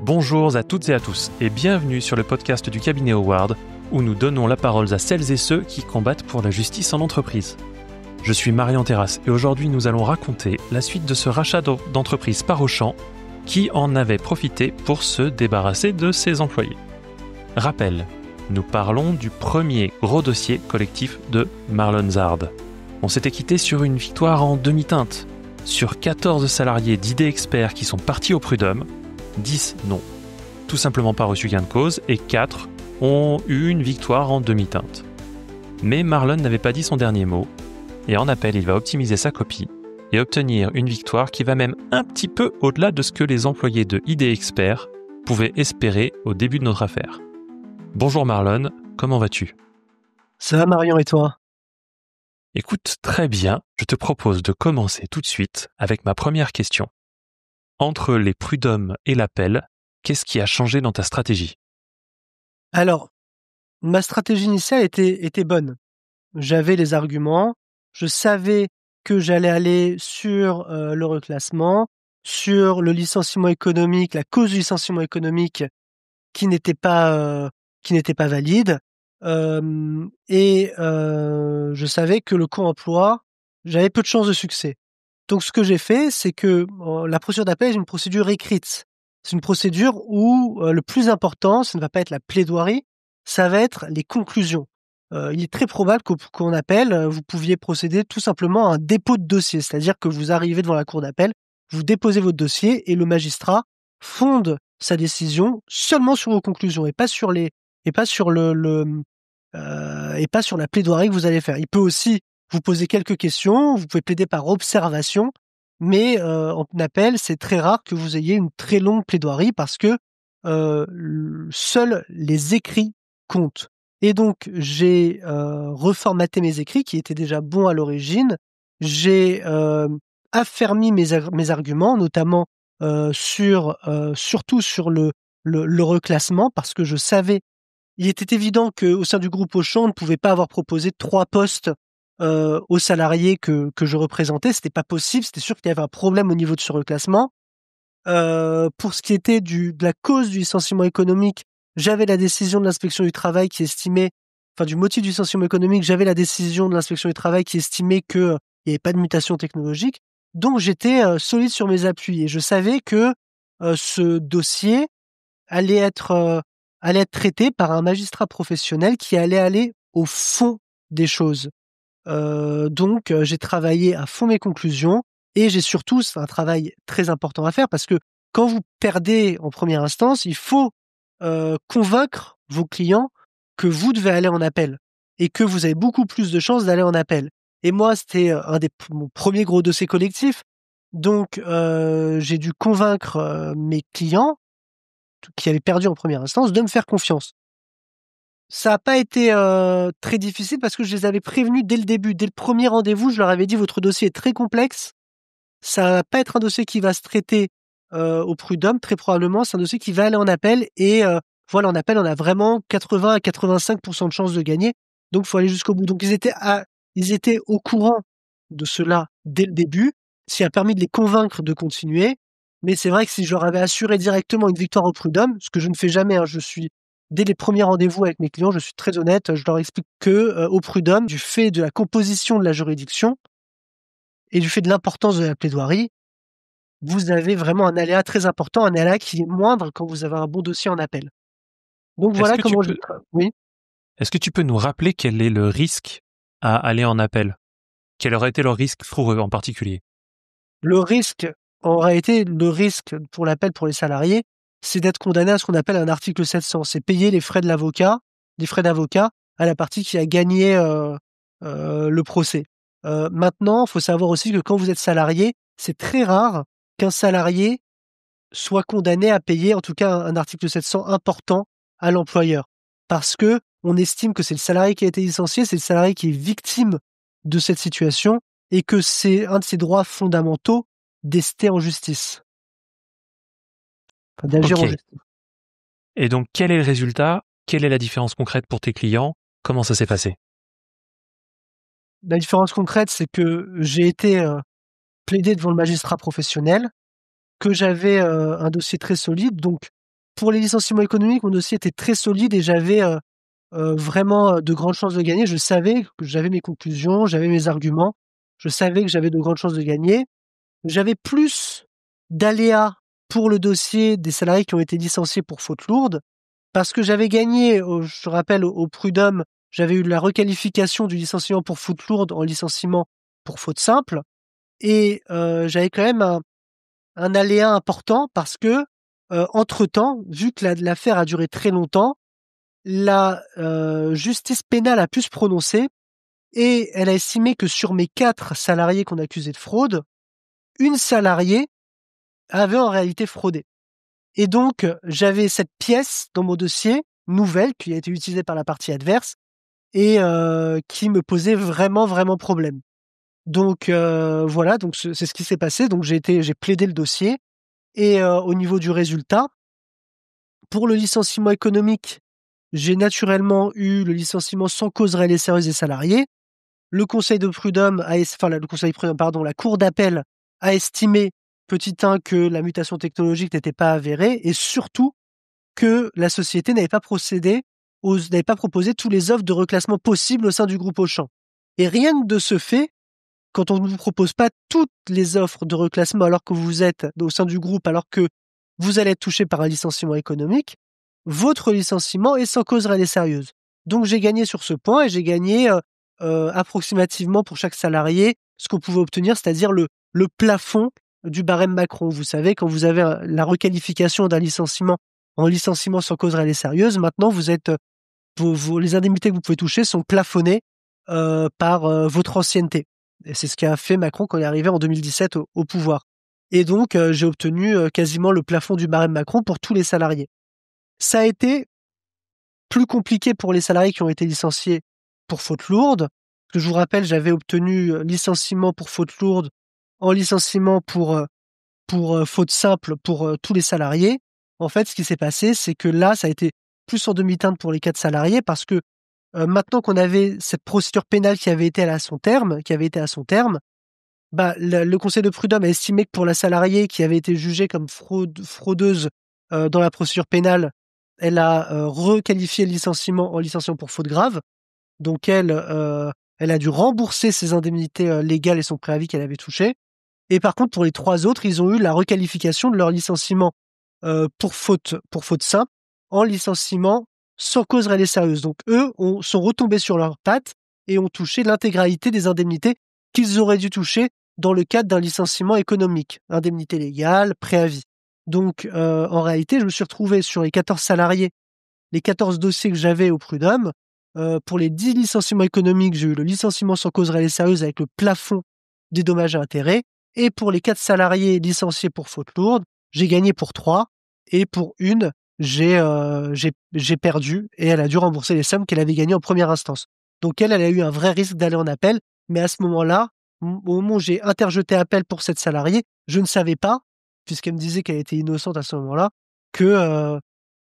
Bonjour à toutes et à tous et bienvenue sur le podcast du cabinet Howard où nous donnons la parole à celles et ceux qui combattent pour la justice en entreprise. Je suis Marian Terrasse et aujourd'hui nous allons raconter la suite de ce rachat d'entreprise par Auchan qui en avait profité pour se débarrasser de ses employés. Rappel, nous parlons du premier gros dossier collectif de Marlon Zard. On s'était quitté sur une victoire en demi-teinte. Sur 14 salariés d'ID Experts qui sont partis au prud'homme, 10 n'ont tout simplement pas reçu gain de cause et 4 ont eu une victoire en demi-teinte. Mais Marlon n'avait pas dit son dernier mot et en appel, il va optimiser sa copie et obtenir une victoire qui va même un petit peu au-delà de ce que les employés de ID Experts pouvaient espérer au début de notre affaire. Bonjour Marlon, comment vas-tu ? Ça va Marion et toi ? Écoute, très bien, je te propose de commencer tout de suite avec ma première question. Entre les prud'hommes et l'appel, qu'est-ce qui a changé dans ta stratégie ? Alors, ma stratégie initiale était bonne. J'avais les arguments, je savais que j'allais aller sur le reclassement, sur le licenciement économique, la cause du licenciement économique qui n'était pas valide, je savais que le co-emploi, j'avais peu de chances de succès. Donc ce que j'ai fait, c'est que la procédure d'appel est une procédure écrite. C'est une procédure où le plus important, ça ne va pas être la plaidoirie, ça va être les conclusions. Il est très probable qu'en appel, vous pouviez procéder tout simplement à un dépôt de dossier, c'est-à-dire que vous arrivez devant la cour d'appel, vous déposez votre dossier et le magistrat fonde sa décision seulement sur vos conclusions et pas sur la plaidoirie que vous allez faire. Il peut aussi vous poser quelques questions, vous pouvez plaider par observation, mais en appel, c'est très rare que vous ayez une très longue plaidoirie parce que seuls les écrits comptent. Et donc, j'ai reformaté mes écrits qui étaient déjà bons à l'origine. J'ai affermi mes arguments, notamment surtout sur le reclassement, parce que je savais, il était évident qu'au sein du groupe Auchan, on ne pouvait pas avoir proposé 3 postes aux salariés que je représentais. C'était pas possible, c'était sûr qu'il y avait un problème au niveau de ce reclassement. Pour ce qui était de la cause du licenciement économique, j'avais la décision de l'inspection du travail qui estimait, du motif du licenciement économique, j'avais la décision de l'inspection du travail qui estimait qu'il n'y avait pas de mutation technologique. Donc j'étais solide sur mes appuis et je savais que ce dossier allait être traité par un magistrat professionnel qui allait aller au fond des choses. Donc j'ai travaillé à fond mes conclusions et j'ai surtout, c'est un travail très important à faire parce que quand vous perdez en première instance, il faut convaincre vos clients que vous devez aller en appel et que vous avez beaucoup plus de chances d'aller en appel. Et moi, c'était mon premier gros dossier collectif. Donc j'ai dû convaincre mes clients qui avaient perdu en première instance de me faire confiance. Ça n'a pas été très difficile parce que je les avais prévenus dès le début. Dès le premier rendez-vous, je leur avais dit « Votre dossier est très complexe. Ça va pas être un dossier qui va se traiter au prud'homme. Très probablement, c'est un dossier qui va aller en appel. Et voilà, en appel, on a vraiment 80 à 85% de chances de gagner. Donc, il faut aller jusqu'au bout. » Donc, ils étaient au courant de cela dès le début, ce qui a permis de les convaincre de continuer. Mais c'est vrai que si je leur avais assuré directement une victoire au prud'homme, ce que je ne fais jamais, dès les premiers rendez-vous avec mes clients, je suis très honnête, je leur explique que au prud'homme, du fait de la composition de la juridiction et du fait de l'importance de la plaidoirie, vous avez vraiment un aléa très important, un aléa qui est moindre quand vous avez un bon dossier en appel. Donc voilà comment je... Oui. Est-ce que tu peux nous rappeler quel est le risque à aller en appel ? Quel aurait été le risque pour eux en particulier ? Le risque pour l'appel pour les salariés, c'est d'être condamné à ce qu'on appelle un article 700. C'est payer les frais d'avocat à la partie qui a gagné le procès. Maintenant, il faut savoir aussi que quand vous êtes salarié, c'est très rare qu'un salarié soit condamné à payer, en tout cas, un article 700 important à l'employeur. Parce que on estime que c'est le salarié qui a été licencié, c'est le salarié qui est victime de cette situation et que c'est un de ses droits fondamentaux d'ester en justice. D'agir en justice. Et donc, quel est le résultat ? Quelle est la différence concrète pour tes clients ? Comment ça s'est passé ? La différence concrète, c'est que j'ai été plaidé devant le magistrat professionnel, que j'avais un dossier très solide. Donc, pour les licenciements économiques, mon dossier était très solide et j'avais vraiment de grandes chances de gagner. Je savais que j'avais mes conclusions, j'avais mes arguments, je savais que j'avais de grandes chances de gagner. J'avais plus d'aléas pour le dossier des salariés qui ont été licenciés pour faute lourde, parce que j'avais gagné, je rappelle, au prud'homme, j'avais eu la requalification du licenciement pour faute lourde en licenciement pour faute simple, et j'avais quand même un aléa important parce que, entre-temps, vu que l'affaire a duré très longtemps, la justice pénale a pu se prononcer et elle a estimé que sur mes 4 salariés qu'on accusait de fraude, une salariée avait en réalité fraudé. Et donc, j'avais cette pièce dans mon dossier, nouvelle, qui a été utilisée par la partie adverse et qui me posait vraiment, vraiment problème. Donc voilà, donc c'est ce qui s'est passé. Donc j'ai plaidé le dossier et au niveau du résultat, pour le licenciement économique, j'ai naturellement eu le licenciement sans cause réelle et sérieuse des salariés. Le conseil de prud'homme la cour d'appel a estimé, petit 1, que la mutation technologique n'était pas avérée et surtout que la société n'avait pas proposé tous les offres de reclassement possibles au sein du groupe Auchan. Et rien que de ce fait, quand on ne vous propose pas toutes les offres de reclassement alors que vous êtes au sein du groupe, alors que vous allez être touché par un licenciement économique, votre licenciement est sans cause réelle et sérieuse. Donc j'ai gagné sur ce point et j'ai gagné approximativement pour chaque salarié ce qu'on pouvait obtenir, c'est-à-dire le plafond du barème Macron. Vous savez, quand vous avez la requalification d'un licenciement en licenciement sans cause réelle et sérieuse, maintenant vous êtes les indemnités que vous pouvez toucher sont plafonnées par votre ancienneté. Et c'est ce qu'a fait Macron quand il est arrivé en 2017 au pouvoir. Et donc j'ai obtenu quasiment le plafond du barème Macron pour tous les salariés. Ça a été plus compliqué pour les salariés qui ont été licenciés pour faute lourde. Parce que je vous rappelle, j'avais obtenu licenciement pour faute lourde en licenciement pour faute simple pour tous les salariés. En fait, ce qui s'est passé, c'est que là, ça a été plus en demi-teinte pour les 4 salariés parce que maintenant qu'on avait cette procédure pénale qui avait été à son terme, bah, le conseil de prud'homme a estimé que pour la salariée qui avait été jugée comme fraudeuse dans la procédure pénale, elle a requalifié le licenciement en licenciement pour faute grave. Donc elle a dû rembourser ses indemnités légales et son préavis qu'elle avait touché. Et par contre, pour les 3 autres, ils ont eu la requalification de leur licenciement pour faute simple en licenciement sans cause réelle et sérieuse. Donc eux sont retombés sur leurs pattes et ont touché l'intégralité des indemnités qu'ils auraient dû toucher dans le cadre d'un licenciement économique, indemnité légale, préavis. Donc en réalité, je me suis retrouvé sur les 14 salariés, les 14 dossiers que j'avais au prud'homme. Pour les 10 licenciements économiques, j'ai eu le licenciement sans cause réelle et sérieuse avec le plafond des dommages et intérêts. Et pour les 4 salariés licenciés pour faute lourde, j'ai gagné pour 3. Et pour une, j'ai perdu et elle a dû rembourser les sommes qu'elle avait gagnées en première instance. Donc elle a eu un vrai risque d'aller en appel. Mais à ce moment-là, au moment où j'ai interjeté appel pour cette salariée, je ne savais pas, puisqu'elle me disait qu'elle était innocente à ce moment-là, que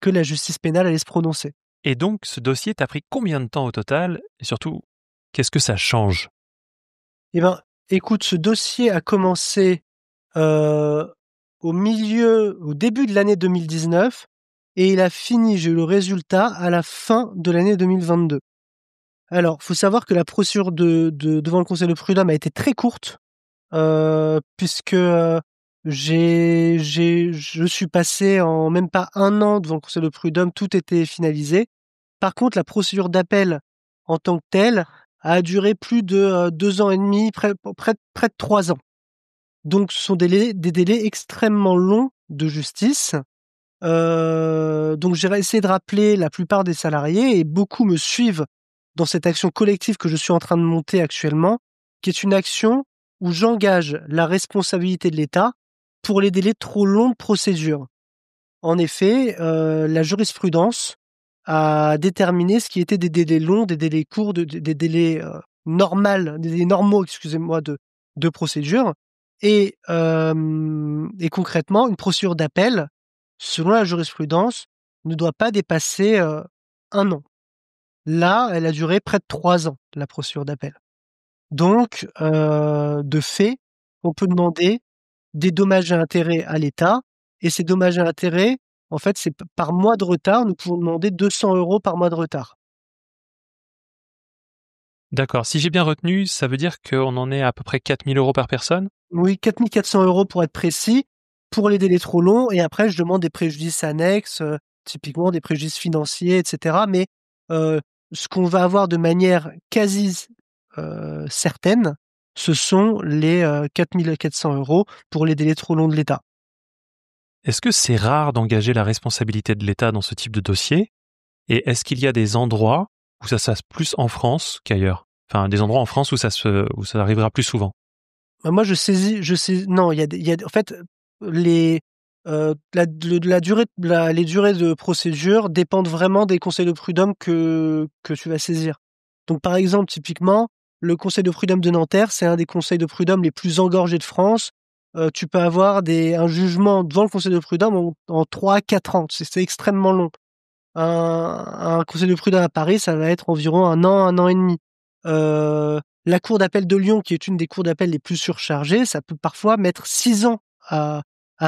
la justice pénale allait se prononcer. Et donc, ce dossier t'a pris combien de temps au total? Et surtout, qu'est-ce que ça change? Eh ben, écoute, ce dossier a commencé au début de l'année 2019 et il a fini, j'ai eu le résultat, à la fin de l'année 2022. Alors, faut savoir que la procédure devant le conseil de prud'homme a été très courte, puisque je suis passé en même pas 1 an devant le conseil de prud'homme, tout était finalisé. Par contre, la procédure d'appel en tant que telle a duré plus de 2 ans et demi, près de 3 ans. Donc, ce sont des délais extrêmement longs de justice. Donc, j'ai essayé de rappeler la plupart des salariés et beaucoup me suivent dans cette action collective que je suis en train de monter actuellement, qui est une action où j'engage la responsabilité de l'État pour les délais trop longs de procédure. En effet, la jurisprudence a déterminé ce qui était des délais longs, des délais courts, des délais des délais normaux, excusez-moi, de procédure. Et concrètement, une procédure d'appel, selon la jurisprudence, ne doit pas dépasser 1 an. Là, elle a duré près de 3 ans, la procédure d'appel. Donc, de fait, on peut demander des dommages et intérêts à l'État et ces dommages et intérêts, En fait, c'est par mois de retard, nous pouvons demander 200 € par mois de retard. D'accord. Si j'ai bien retenu, ça veut dire qu'on en est à peu près 4 000 € par personne? Oui, 4 400 € pour être précis, pour les délais trop longs. Et après, je demande des préjudices annexes, typiquement des préjudices financiers, etc. Mais ce qu'on va avoir de manière quasi certaine, ce sont les 4 400 € pour les délais trop longs de l'État. Est-ce que c'est rare d'engager la responsabilité de l'État dans ce type de dossier? Et est-ce qu'il y a des endroits où ça se passe plus en France qu'ailleurs? Enfin, des endroits en France où où ça arrivera plus souvent? Moi, non, en fait, les, les durées de procédure dépendent vraiment des conseils de prud'homme que tu vas saisir. Donc, par exemple, typiquement, le conseil de prud'homme de Nanterre, c'est un des conseils de prud'homme les plus engorgés de France. Tu peux avoir un jugement devant le conseil de prud'homme en 3 à 4 ans. C'est extrêmement long. Un conseil de prud'homme à Paris, ça va être environ 1 an et demi. La cour d'appel de Lyon, qui est une des cours d'appel les plus surchargées, ça peut parfois mettre 6 ans à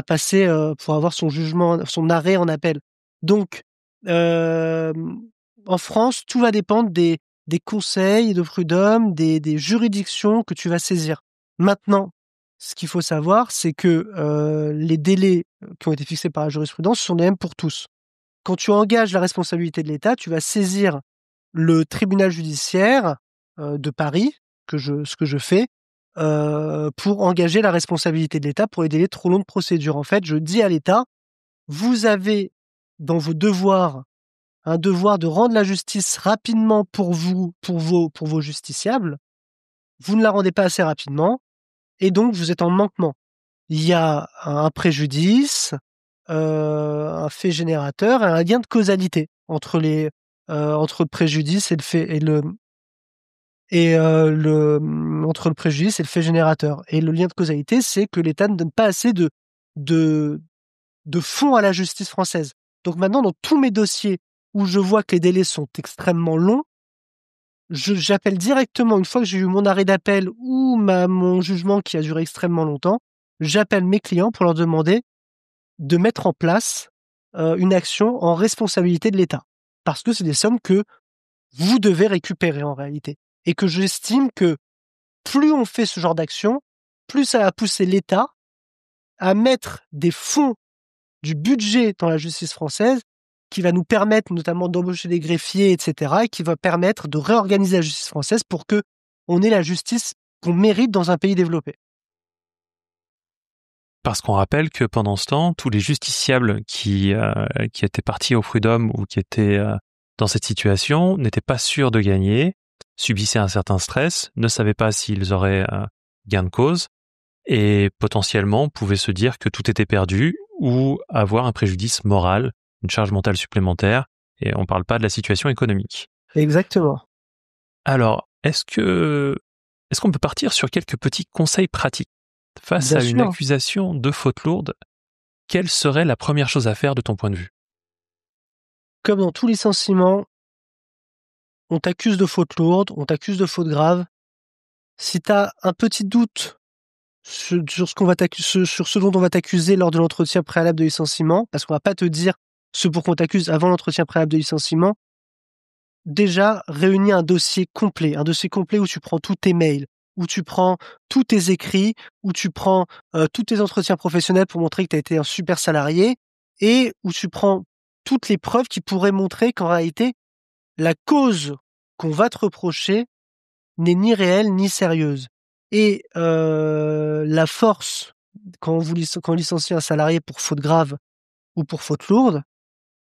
passer pour avoir son jugement, son arrêt en appel. Donc, en France, tout va dépendre des conseils de prud'homme, des juridictions que tu vas saisir. Maintenant, ce qu'il faut savoir, c'est que les délais qui ont été fixés par la jurisprudence sont les mêmes pour tous. Quand tu engages la responsabilité de l'État, tu vas saisir le tribunal judiciaire de Paris, ce que je fais, pour engager la responsabilité de l'État pour les délais trop longs de procédure. En fait, je dis à l'État, vous avez dans vos devoirs un devoir de rendre la justice rapidement pour vous, pour vos justiciables. Vous ne la rendez pas assez rapidement, et donc vous êtes en manquement. Il y a un préjudice, un fait générateur et un lien de causalité entre entre le préjudice et le fait entre le préjudice et le fait générateur. Et le lien de causalité, c'est que l'État ne donne pas assez de fonds à la justice française. Donc maintenant, dans tous mes dossiers où je vois que les délais sont extrêmement longs, j'appelle directement, une fois que j'ai eu mon arrêt d'appel ou mon jugement qui a duré extrêmement longtemps, j'appelle mes clients pour leur demander de mettre en place une action en responsabilité de l'État. Parce que c'est des sommes que vous devez récupérer en réalité. Et que j'estime que plus on fait ce genre d'action, plus ça va pousser l'État à mettre des fonds du budget dans la justice française qui va nous permettre notamment d'embaucher des greffiers, etc., et qui va permettre de réorganiser la justice française pour que on ait la justice qu'on mérite dans un pays développé. Parce qu'on rappelle que pendant ce temps, tous les justiciables qui étaient partis au prud'homme ou qui étaient dans cette situation n'étaient pas sûrs de gagner, subissaient un certain stress, ne savaient pas s'ils auraient gain de cause et potentiellement pouvaient se dire que tout était perdu ou avoir un préjudice moral, une charge mentale supplémentaire, et on ne parle pas de la situation économique. Exactement. Alors, est-ce qu'on peut partir sur quelques petits conseils pratiques? Face Bien à une sûr. accusation de faute lourde, quelle serait la première chose à faire de ton point de vue? Comme dans tout licenciement, on t'accuse de faute lourde, on t'accuse de faute grave. Si tu as un petit doute sur ce dont on va t'accuser lors de l'entretien préalable de licenciement, parce qu'on va pas te dire ce pour qu'on t'accuse avant l'entretien préalable de licenciement, déjà réunis un dossier complet où tu prends tous tes mails, où tu prends tous tes écrits, où tu prends tous tes entretiens professionnels pour montrer que tu as été un super salarié, et où tu prends toutes les preuves qui pourraient montrer qu'en réalité, la cause qu'on va te reprocher n'est ni réelle ni sérieuse. Et la force, quand on licencie un salarié pour faute grave ou pour faute lourde,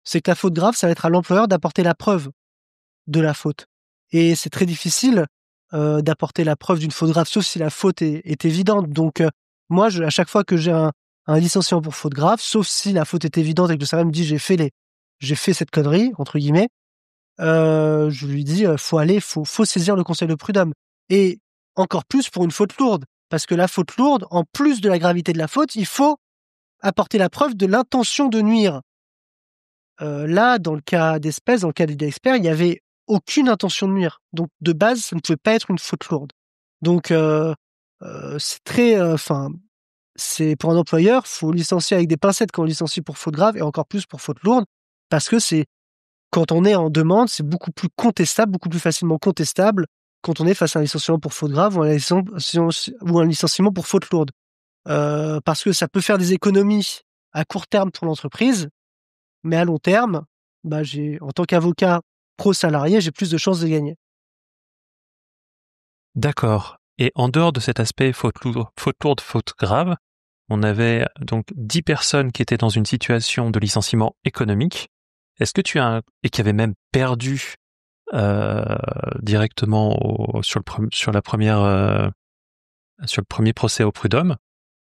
c'est que la faute grave, ça va être à l'employeur d'apporter la preuve de la faute. Et c'est très difficile d'apporter la preuve d'une faute grave, sauf si la faute est évidente. Donc moi, à chaque fois que j'ai un licenciement pour faute grave, sauf si la faute est évidente et que le salarié me dit j'ai fait cette connerie, entre guillemets, je lui dis faut saisir le conseil de prud'homme. Et encore plus pour une faute lourde, parce que la faute lourde, en plus de la gravité de la faute, il faut apporter la preuve de l'intention de nuire. Là, dans le cas d'espèce, dans le cas des experts, il n'y avait aucune intention de nuire. Donc de base, ça ne pouvait pas être une faute lourde. Donc c'est très, c'est pour un employeur, faut licencier avec des pincettes quand on licencie pour faute grave et encore plus pour faute lourde, parce que quand on est en demande, c'est beaucoup plus contestable, beaucoup plus facilement contestable quand on est face à un licenciement pour faute grave ou un licenciement pour faute lourde. Parce que ça peut faire des économies à court terme pour l'entreprise, mais à long terme, en tant qu'avocat pro-salarié, j'ai plus de chances de gagner. D'accord. Et en dehors de cet aspect faute lourde, faute grave, on avait donc 10 personnes qui étaient dans une situation de licenciement économique. Est-ce que et qui avaient même perdu directement sur le premier procès au prud'homme,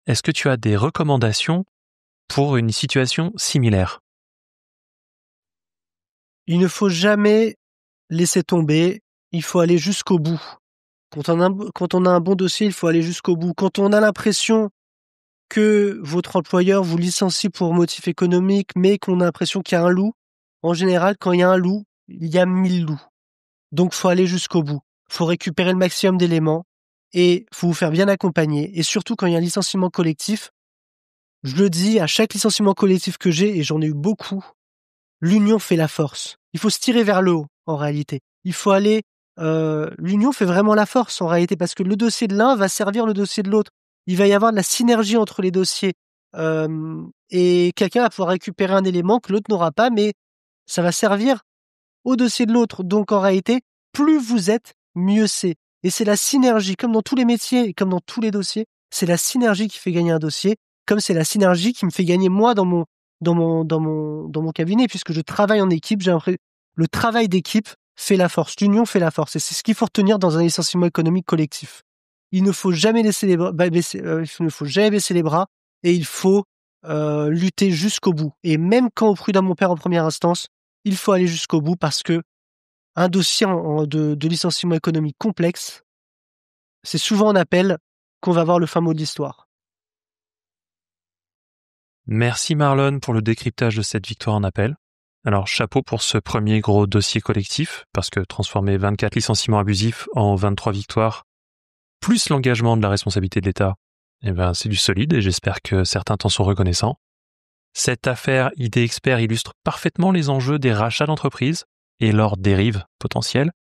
est-ce que tu as des recommandations pour une situation similaire? Il ne faut jamais laisser tomber, il faut aller jusqu'au bout. Quand on a un bon dossier, il faut aller jusqu'au bout. Quand on a l'impression que votre employeur vous licencie pour motif économique, mais qu'on a l'impression qu'il y a un loup, en général, quand il y a un loup, il y a 1000 loups. Donc, faut aller jusqu'au bout. Faut récupérer le maximum d'éléments et faut vous faire bien accompagner. Et surtout, quand il y a un licenciement collectif, je le dis à chaque licenciement collectif que j'ai, et j'en ai eu beaucoup, l'union fait la force. Il faut se tirer vers le haut, en réalité. Il faut aller... l'union fait vraiment la force, en réalité, parce que le dossier de l'un va servir le dossier de l'autre. Il va y avoir de la synergie entre les dossiers. Et quelqu'un va pouvoir récupérer un élément que l'autre n'aura pas, mais ça va servir au dossier de l'autre. Donc, en réalité, plus vous êtes, mieux c'est. Et c'est la synergie, comme dans tous les métiers et comme dans tous les dossiers, c'est la synergie qui fait gagner un dossier, comme c'est la synergie qui me fait gagner moi dans mon cabinet, puisque je travaille en équipe. Le travail d'équipe fait la force, l'union fait la force. Et c'est ce qu'il faut retenir dans un licenciement économique collectif. Il ne faut jamais baisser les bras et il faut lutter jusqu'au bout. Et même quand au prud'homme on perd en première instance, il faut aller jusqu'au bout parce que un dossier de licenciement économique complexe, c'est souvent en appel qu'on va voir le fin mot de l'histoire. Merci Marlon pour le décryptage de cette victoire en appel. Alors chapeau pour ce premier gros dossier collectif, parce que transformer 24 licenciements abusifs en 23 victoires, plus l'engagement de la responsabilité de l'État, c'est du solide et j'espère que certains t'en sont reconnaissants. Cette affaire ID Expert illustre parfaitement les enjeux des rachats d'entreprises et leurs dérives potentielles.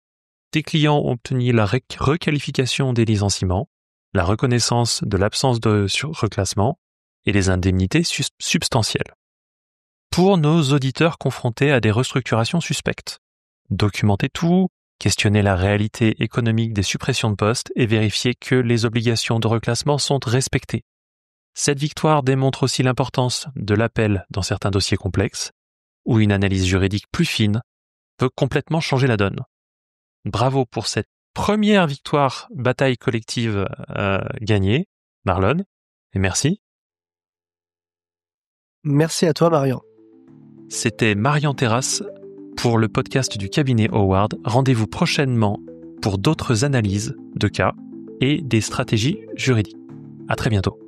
Tes clients ont obtenu la requalification des licenciements, la reconnaissance de l'absence de reclassement et les indemnités substantielles. Pour nos auditeurs confrontés à des restructurations suspectes, documentez tout, questionnez la réalité économique des suppressions de postes et vérifiez que les obligations de reclassement sont respectées. Cette victoire démontre aussi l'importance de l'appel dans certains dossiers complexes, où une analyse juridique plus fine peut complètement changer la donne. Bravo pour cette première victoire bataille collective gagnée, Marlon, et merci. Merci à toi, Marian. C'était Marian Terrasse pour le podcast du cabinet Howard. Rendez-vous prochainement pour d'autres analyses de cas et des stratégies juridiques. À très bientôt.